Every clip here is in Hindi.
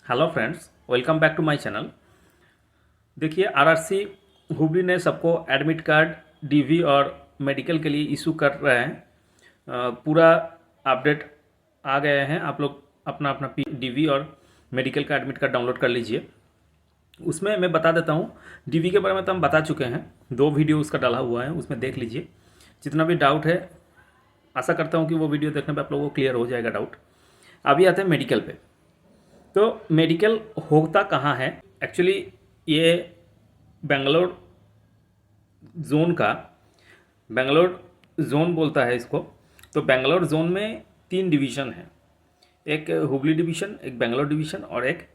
Hello friends, welcome back to my channel. देखिए, आरआरसी हुबली ने सबको एडमिट कार्ड, डीवी और मेडिकल के लिए इशू कर रहे हैं। पूरा अपडेट आ गए हैं। आप लोग अपना अपना डीवी और मेडिकल का एडमिट कार्ड डाउनलोड कर लीजिए। उसमें मैं बता देता हूँ, डीवी के बारे में तो हम बता चुके हैं, 2 वीडियो उसका डाला हुआ है, उसमें देख लीजिए। जितना भी डाउट है, आशा करता हूँ कि वो वीडियो देखने पर आप लोगों को क्लियर हो जाएगा डाउट। अभी आते हैं मेडिकल पे। तो मेडिकल होता कहाँ है? एक्चुअली ये बेंगलोर जोन बोलता है इसको। तो बेंगलोर जोन में 3 डिवीज़न है, एक हुबली डिवीज़न, एक बेंगलोर डिवीज़न और एक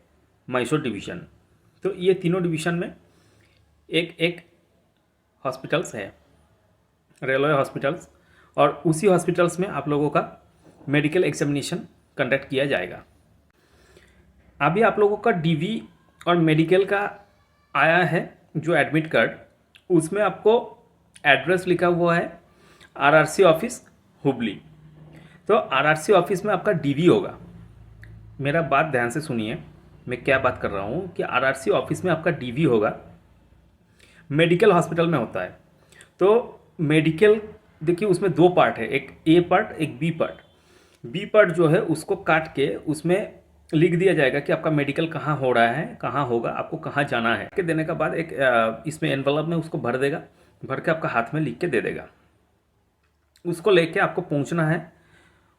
मैसूर डिवीज़न। तो ये तीनों डिवीज़न में एक एक हॉस्पिटल्स है, रेलवे हॉस्पिटल्स, और उसी हॉस्पिटल्स में आप लोगों का मेडिकल एग्जामिनेशन कंडक्ट किया जाएगा। अभी आप लोगों का डीवी और मेडिकल का आया है जो एडमिट कार्ड, उसमें आपको एड्रेस लिखा हुआ है आरआरसी ऑफिस हुबली। तो आरआरसी ऑफिस में आपका डीवी होगा। मेरा बात ध्यान से सुनिए, मैं क्या बात कर रहा हूँ कि आरआरसी ऑफिस में आपका डीवी होगा। मेडिकल हॉस्पिटल में होता है। तो मेडिकल देखिए, उसमें 2 पार्ट है, एक ए पार्ट, एक बी पार्ट। बी पार्ट जो है उसको काट के उसमें लिख दिया जाएगा कि आपका मेडिकल कहाँ हो रहा है, कहाँ होगा, आपको कहाँ जाना है। के देने के बाद एक इसमें एनवलप में उसको भर देगा, भर के आपका हाथ में लिख के दे देगा। उसको लेके आपको पहुंचना है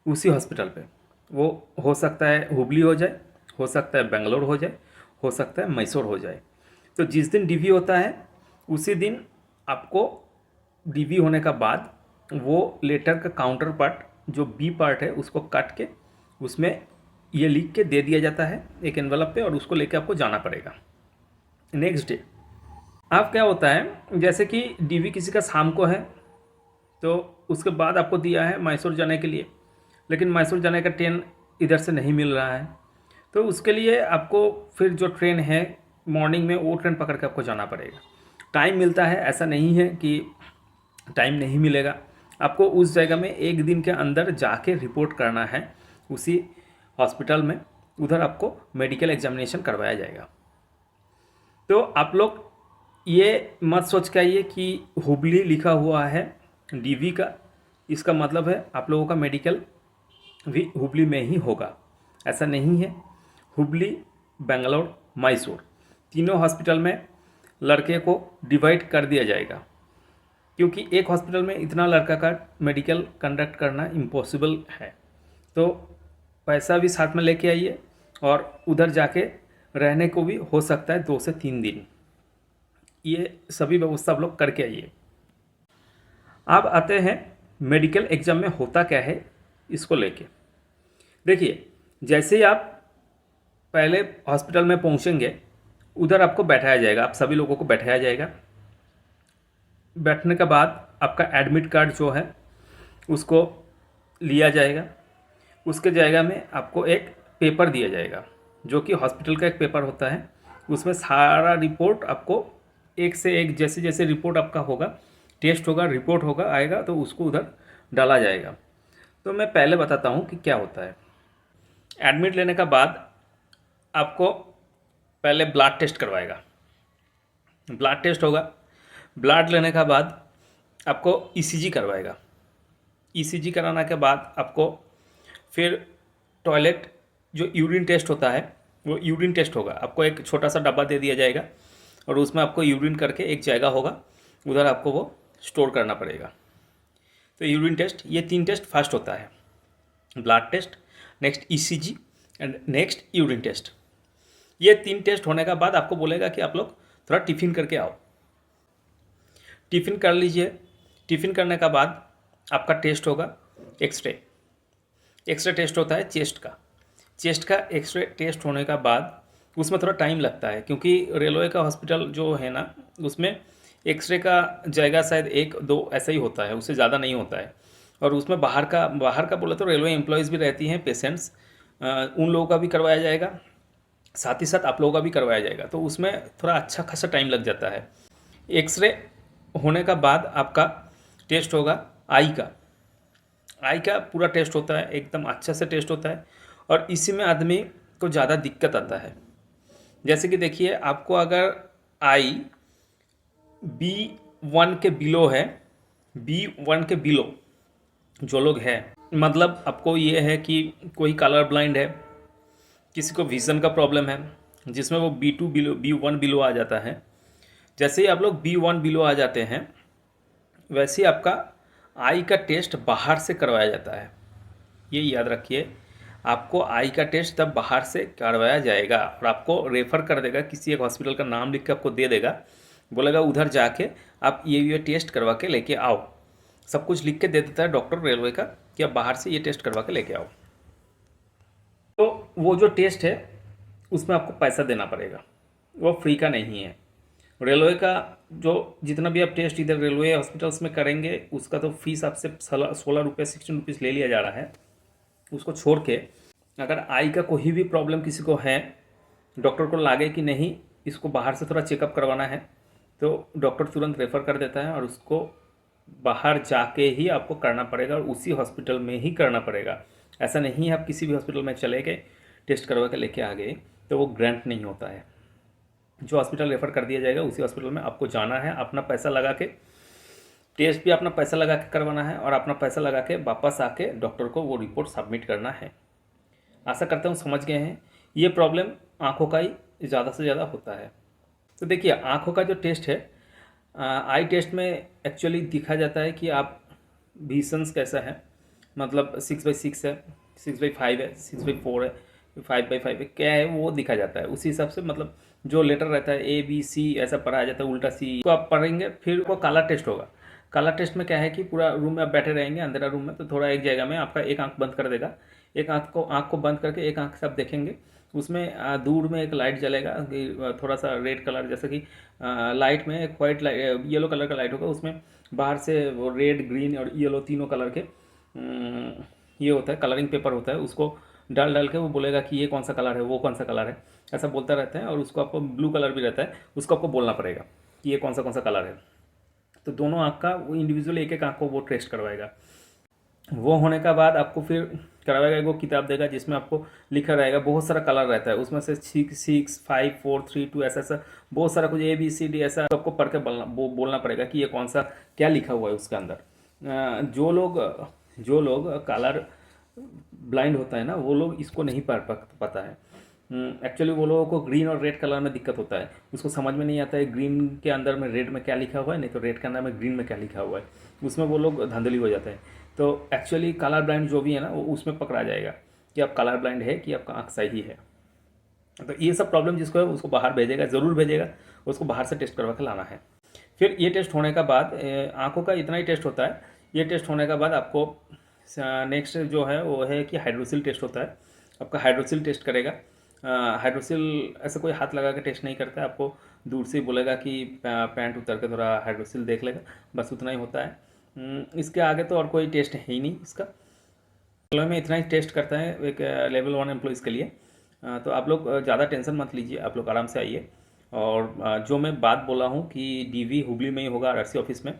उसी हॉस्पिटल पे। वो हो सकता है हुबली हो जाए, हो सकता है बेंगलोर हो जाए, हो सकता है मैसूर हो जाए। तो जिस दिन डीवी होता है उसी दिन आपको डीवी होने का बाद वो लेटर का काउंटर पार्ट जो बी पार्ट है उसको काट के उसमें ये लिख के दे दिया जाता है एक एनवलप पे, और उसको लेके आपको जाना पड़ेगा। नेक्स्ट डे आप क्या होता है, जैसे कि डीवी किसी का शाम को है तो उसके बाद आपको दिया है मैसूर जाने के लिए, लेकिन मैसूर जाने का ट्रेन इधर से नहीं मिल रहा है, तो उसके लिए आपको फिर जो ट्रेन है मॉर्निंग में वो ट्रेन पकड़ के आपको जाना पड़ेगा। टाइम मिलता है, ऐसा नहीं है कि टाइम नहीं मिलेगा। आपको उस जगह में 1 दिन के अंदर जाके रिपोर्ट करना है उसी हॉस्पिटल में। उधर आपको मेडिकल एग्जामिनेशन करवाया जाएगा। तो आप लोग ये मत सोच के आइए कि हुबली लिखा हुआ है डीवी का, इसका मतलब है आप लोगों का मेडिकल भी हुबली में ही होगा। ऐसा नहीं है। हुबली, बेंगलोर, मैसूर तीनों हॉस्पिटल में लड़के को डिवाइड कर दिया जाएगा, क्योंकि एक हॉस्पिटल में इतना लड़का का मेडिकल कंडक्ट करना इम्पॉसिबल है। तो पैसा भी साथ में लेके आइए, और उधर जाके रहने को भी हो सकता है 2 से 3 दिन। ये सभी व्यवस्था आप लोग करके आइए। अब आते हैं मेडिकल एग्जाम में होता क्या है इसको लेके। देखिए, जैसे ही आप पहले हॉस्पिटल में पहुंचेंगे उधर आपको बैठाया जाएगा, आप सभी लोगों को बैठाया जाएगा। बैठने के बाद आपका एडमिट कार्ड जो है उसको लिया जाएगा। उसके जगह में आपको एक पेपर दिया जाएगा जो कि हॉस्पिटल का एक पेपर होता है। उसमें सारा रिपोर्ट आपको एक से एक, जैसे जैसे रिपोर्ट आपका होगा, टेस्ट होगा, रिपोर्ट होगा, आएगा तो उसको उधर डाला जाएगा। तो मैं पहले बताता हूँ कि क्या होता है। एडमिट लेने का बाद आपको पहले ब्लड टेस्ट करवाएगा। ब्लड टेस्ट होगा। ब्लड लेने का बाद आपको ईसीजी करवाएगा। ईसीजी कराने के बाद आपको फिर टॉयलेट जो यूरिन टेस्ट होता है वो यूरिन टेस्ट होगा। आपको एक छोटा सा डब्बा दे दिया जाएगा और उसमें आपको यूरिन करके एक जगह होगा, उधर आपको वो स्टोर करना पड़ेगा। तो यूरिन टेस्ट, ये 3 टेस्ट फर्स्ट होता है, blood test, next ECG and next urine test. ये 3 टेस्ट होने का बाद आपको बोलेगा कि आप लोग थोड़ा टिफ़िन करके आओ। टिफ़िन कर लीजिए। टिफ़िन करने का बाद आपका टेस्ट होगा एक्सरे। एक्सरे टेस्ट होता है चेस्ट का। चेस्ट का एक्सरे टेस्ट होने का बाद उसमें थोड़ा टाइम लगता है, क्योंकि रेलवे का हॉस्पिटल जो है ना उसमें एक्सरे का जगह शायद 1-2 ऐसा ही होता है, उससे ज़्यादा नहीं होता है। और उसमें बाहर का बोले तो रेलवे एम्प्लॉयज़ भी रहती हैं, पेशेंट्स, उन लोगों का भी करवाया जाएगा, साथ ही साथ आप लोगों का भी करवाया जाएगा। तो उसमें थोड़ा अच्छा खासा टाइम लग जाता है। एक्सरे होने का बाद आपका टेस्ट होगा आई का पूरा टेस्ट होता है, एकदम अच्छा से टेस्ट होता है। और इसी में आदमी को ज़्यादा दिक्कत आता है। जैसे कि देखिए, आपको अगर आई B1 के बिलो है, B1 के बिलो जो लोग हैं, मतलब आपको ये है कि कोई कलर ब्लाइंड है, किसी को विज़न का प्रॉब्लम है, जिसमें वो B2 बिलो, B1 बिलो आ जाता है। जैसे ही आप लोग B1 बिलो आ जाते हैं, वैसे ही आपका आई का टेस्ट बाहर से करवाया जाता है। ये याद रखिए, आपको आई का टेस्ट तब बाहर से करवाया जाएगा और आपको रेफ़र कर देगा, किसी एक हॉस्पिटल का नाम लिख के आपको दे देगा, बोलेगा उधर जाके आप ये टेस्ट करवा के लेके आओ। सब कुछ लिख के दे देता है डॉक्टर रेलवे का कि आप बाहर से ये टेस्ट करवा के लेके आओ। तो वो जो टेस्ट है उसमें आपको पैसा देना पड़ेगा, वो फ्री का नहीं है। रेलवे का जो जितना भी आप टेस्ट इधर रेलवे हॉस्पिटल्स में करेंगे उसका तो फीस आपसे 16 रुपये 16 रुपीज़ ले लिया जा रहा है। उसको छोड़ के अगर आई का कोई भी प्रॉब्लम किसी को है, डॉक्टर को लगे कि नहीं इसको बाहर से थोड़ा चेकअप करवाना है, तो डॉक्टर तुरंत रेफ़र कर देता है और उसको बाहर जाके ही आपको करना पड़ेगा और उसी हॉस्पिटल में ही करना पड़ेगा। ऐसा नहीं है आप किसी भी हॉस्पिटल में चले गए, टेस्ट करवा के लेके आ गए तो वो ग्रांट नहीं होता है। जो हॉस्पिटल रेफ़र कर दिया जाएगा उसी हॉस्पिटल में आपको जाना है, अपना पैसा लगा के, टेस्ट भी अपना पैसा लगा के करवाना है और अपना पैसा लगा के वापस आके डॉक्टर को वो रिपोर्ट सबमिट करना है। आशा करता हूँ समझ गए हैं। ये प्रॉब्लम आँखों का ही ज़्यादा से ज़्यादा होता है। तो देखिए, आँखों का जो टेस्ट है, आई टेस्ट में एक्चुअली दिखा जाता है कि आप विजन्स कैसा है, मतलब 6/6 है, 6/5 है, 6/4 है, 5/5 है, क्या है वो दिखा जाता है। उसी हिसाब से मतलब जो लेटर रहता है ABC ऐसा पढ़ाया जाता है, उल्टा C तो आप पढ़ेंगे। फिर वो काला टेस्ट होगा। काला टेस्ट में क्या है कि पूरा रूम में आप बैठे रहेंगे, अंधेरा रूम में, तो थोड़ा एक जगह में आपका एक आंख बंद कर देगा, एक आंख को बंद करके एक आंख से आप देखेंगे, उसमें दूर में एक लाइट जलेगा, थोड़ा सा रेड कलर, जैसे कि लाइट में एक वाइट लाइट, येलो कलर का लाइट होगा, उसमें बाहर से वो रेड ग्रीन और येलो तीनों कलर के ये होता है, कलरिंग पेपर होता है, उसको डाल के वो बोलेगा कि ये कौन सा कलर है, वो कौन सा कलर है, ऐसा बोलता रहता है। और उसको आपको ब्लू कलर भी रहता है, उसको आपको बोलना पड़ेगा कि ये कौन सा कलर है। तो दोनों आँख का वो इंडिविजुअल एक एक आँख को वो टेस्ट करवाएगा। वो होने का बाद आपको फिर करवाएगा, एक वो किताब देगा जिसमें आपको लिखा रहेगा, बहुत सारा कलर रहता है उसमें से 6, 5, 4, 3, 2 ऐसा बहुत सारा कुछ ABCD ऐसा आपको पढ़ के बोलना पड़ेगा कि ये कौन सा क्या लिखा हुआ है उसके अंदर। जो लोग कलर ब्लाइंड होता है ना, वो लोग इसको नहीं पढ़ पता है। एक्चुअली वो लोगों को ग्रीन और रेड कलर में दिक्कत होता है, उसको समझ में नहीं आता है ग्रीन के अंदर में रेड में क्या लिखा हुआ है, नहीं तो रेड के अंदर में ग्रीन में क्या लिखा हुआ है, उसमें वो लोग धांधली हो जाते हैं। तो एक्चुअली कलर ब्लाइंड जो भी है ना, वो उसमें पकड़ा जाएगा कि आप कलर ब्लाइंड है कि आपका आँख सही है। तो ये सब प्रॉब्लम जिसको है उसको बाहर भेजेगा, ज़रूर भेजेगा, उसको बाहर से टेस्ट करवा के लाना है। फिर ये टेस्ट होने का बाद, आँखों का इतना ही टेस्ट होता है। ये टेस्ट होने का बाद आपको नेक्स्ट जो है वो है कि हाइड्रोसिल टेस्ट होता है। आपका हाइड्रोसिल टेस्ट करेगा। हाइड्रोसिल ऐसे कोई हाथ लगा के टेस्ट नहीं करता है, आपको दूर से बोलेगा कि पैंट उतर के थोड़ा हाइड्रोसिल देख लेगा, बस उतना ही होता है। इसके आगे तो और कोई टेस्ट है ही नहीं इसका। रेलवे में इतना ही टेस्ट करता है एक लेवल 1 एम्प्लॉइज़ के लिए। तो आप लोग ज़्यादा टेंशन मत लीजिए, आप लोग आराम से आइए। और जो मैं बात बोला हूँ कि DV हुबली में ही होगा, RC ऑफिस में,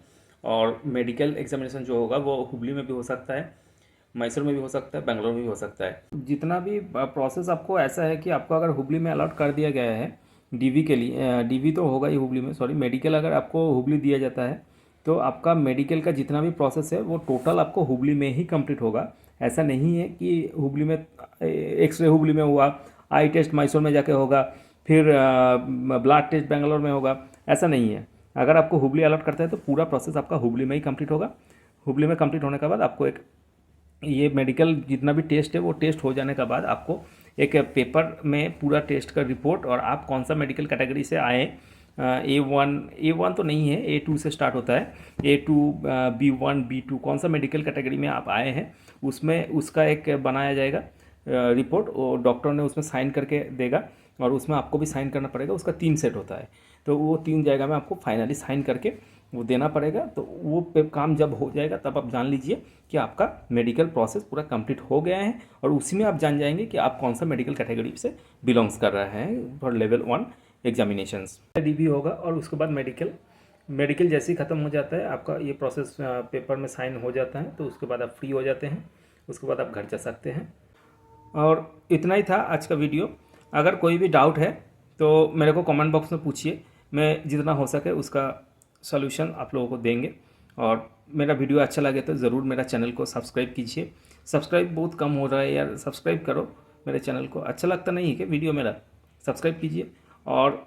और मेडिकल एग्जामिनेशन जो होगा वो हुबली में भी हो सकता है, मैसूर में भी हो सकता है, बेंगलोर में भी हो सकता है। जितना भी प्रोसेस आपको ऐसा है कि आपको अगर हुबली में अलॉट कर दिया गया है DV के लिए, DV तो होगा ही हुबली में, सॉरी, मेडिकल अगर आपको हुबली दिया जाता है तो आपका मेडिकल का जितना भी प्रोसेस है वो टोटल आपको हुबली में ही कंप्लीट होगा। ऐसा नहीं है कि हुबली में एक्सरे हुबली में हुआ, आई टेस्ट मैसूर में जाके होगा, फिर ब्लड टेस्ट बेंगलोर में होगा, ऐसा नहीं है। अगर आपको हुबली अलॉट करता है तो पूरा प्रोसेस आपका हुबली में ही कंप्लीट होगा। हुबली में कंप्लीट होने के बाद आपको एक ये मेडिकल जितना भी टेस्ट है वो टेस्ट हो जाने के बाद आपको एक पेपर में पूरा टेस्ट का रिपोर्ट, और आप कौन सा मेडिकल कैटेगरी से आए, A1 तो नहीं है, A2 से स्टार्ट होता है, A2, B1, B2, कौन सा मेडिकल कैटेगरी में आप आए हैं उसमें उसका एक बनाया जाएगा रिपोर्ट, और डॉक्टर ने उसमें साइन करके देगा और उसमें आपको भी साइन करना पड़ेगा। उसका 3 सेट होता है, तो वो 3 जगह में आपको फाइनली साइन करके वो देना पड़ेगा। तो वो काम जब हो जाएगा तब आप जान लीजिए कि आपका मेडिकल प्रोसेस पूरा कंप्लीट हो गया है, और उसी में आप जान जाएंगे कि आप कौन सा मेडिकल कैटेगरी से बिलोंग्स कर रहे हैं फॉर लेवल 1 एग्जामिनेशंस। DV होगा और उसके बाद मेडिकल जैसे ही ख़त्म हो जाता है, आपका ये प्रोसेस पेपर में साइन हो जाता है, तो उसके बाद आप फ्री हो जाते हैं, उसके बाद आप घर जा सकते हैं। और इतना ही था आज का वीडियो। अगर कोई भी डाउट है तो मेरे को कमेंट बॉक्स में पूछिए, मैं जितना हो सके उसका सॉल्यूशन आप लोगों को देंगे। और मेरा वीडियो अच्छा लगे तो ज़रूर मेरा चैनल को सब्सक्राइब कीजिए। सब्सक्राइब बहुत कम हो रहा है यार, सब्सक्राइब करो मेरे चैनल को। अच्छा लगता नहीं है कि वीडियो मेरा, सब्सक्राइब कीजिए और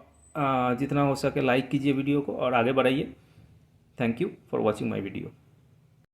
जितना हो सके लाइक कीजिए वीडियो को और आगे बढ़ाइए। Thank you for watching my video.